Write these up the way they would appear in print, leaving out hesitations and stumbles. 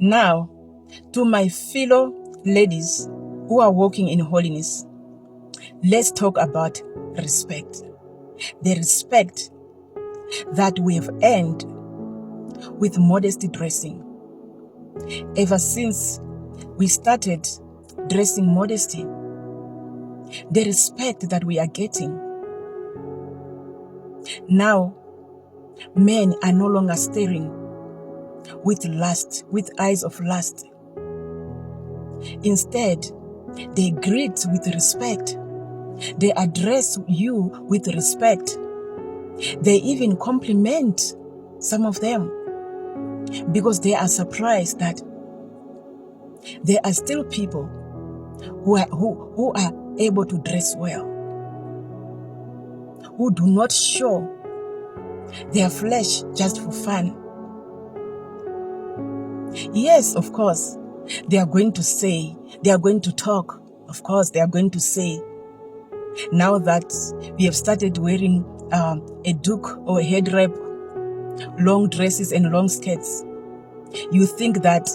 Now, to my fellow ladies who are walking in holiness, let's talk about respect. The respect that we have earned with modesty dressing. Ever since we started dressing modesty, the respect that we are getting. Now, men are no longer staring with lust, with eyes of lust. Instead, they greet with respect. They address you with respect. They even compliment some of them because they are surprised that there are still people who are able to dress well, who do not show their flesh just for fun. Yes, of course, they are going to say, they are going to talk. Of course, they are going to say, now that we have started wearing a doek or a head wrap, long dresses and long skirts, you think that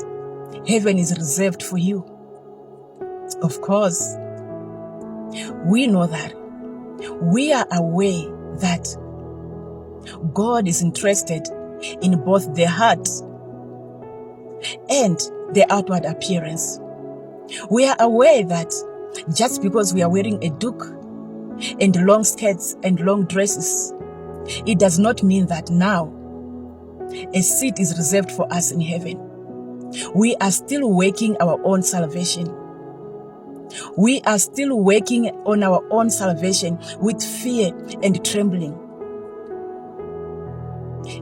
heaven is reserved for you. Of course, we know that. We are aware that God is interested in both the heart and the outward appearance. We are aware that just because we are wearing a doek and long skirts and long dresses, it does not mean that now a seat is reserved for us in heaven. We are still working our own salvation. We are still working on our own salvation with fear and trembling.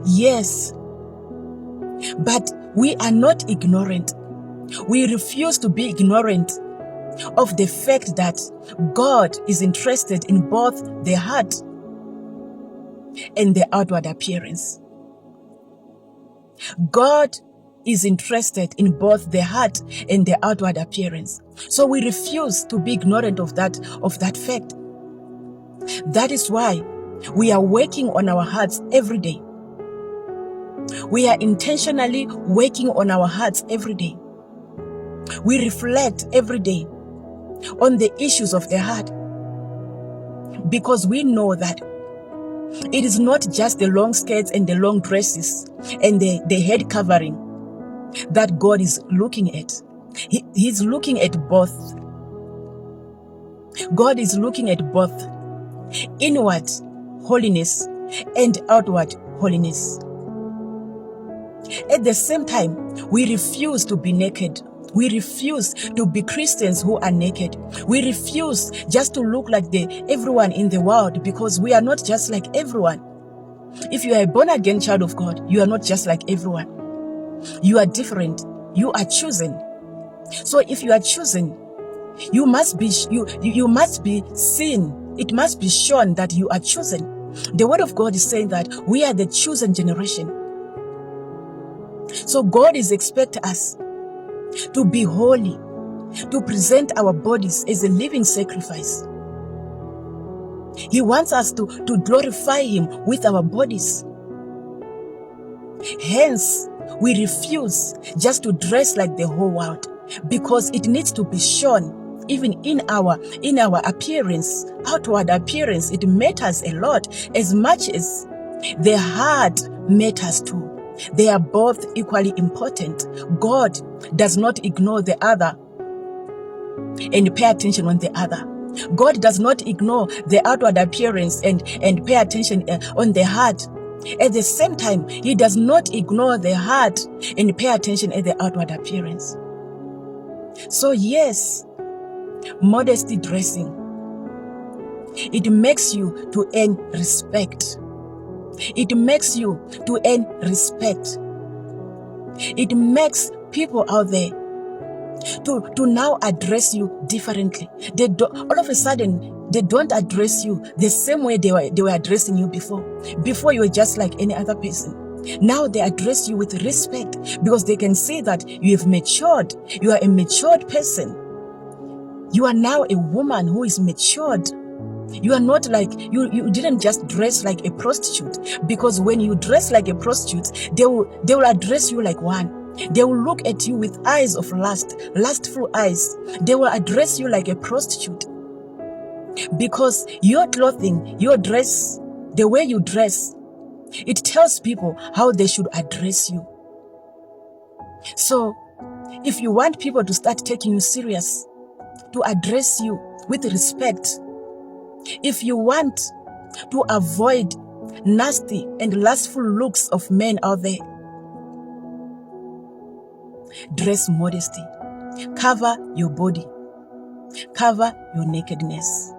Yes, but we are not ignorant. We refuse to be ignorant of the fact that God is interested in both the heart and the outward appearance. God is interested in both the heart and the outward appearance. So we refuse to be ignorant of that fact. That is why we are working on our hearts every day. We are intentionally working on our hearts every day. We reflect every day on the issues of the heart, because we know that it is not just the long skirts and the long dresses and the head covering that God is looking at. He's looking at both. God is looking at both inward holiness and outward holiness. At the same time, we refuse to be naked. We refuse to be Christians who are naked. We refuse just to look like everyone in the world, because we are not just like everyone. If you are a born-again child of God, you are not just like everyone. You are different. You are chosen. So if you are chosen, you must be seen. It must be shown that you are chosen. The word of God is saying that we are the chosen generation. So God is expecting us to be holy, to present our bodies as a living sacrifice. He wants us to glorify Him with our bodies. Hence, we refuse just to dress like the whole world, because it needs to be shown even in our appearance, outward appearance. It matters a lot, as much as the heart matters too. They are both equally important. God does not ignore the other and pay attention on the other. God does not ignore the outward appearance and pay attention on the heart. At the same time, He does not ignore the heart and pay attention at the outward appearance. So yes, modesty dressing, it makes you to earn respect. It makes you to earn respect. It makes people out there to now address you differently. All of a sudden, they don't address you the same way they were addressing you before. Before, you were just like any other person. Now they address you with respect, because they can see that you have matured. You are a matured person. You are now a woman who is matured. You are not like, you didn't just dress like a prostitute, because when you dress like a prostitute, they will address you like one. They will look at you with eyes of lust, lustful eyes. They will address you like a prostitute because your clothing, your dress, the way you dress, it tells people how they should address you. So if you want people to start taking you serious, to address you with respect, if you want to avoid nasty and lustful looks of men out there, dress modesty. Cover your body. Cover your nakedness.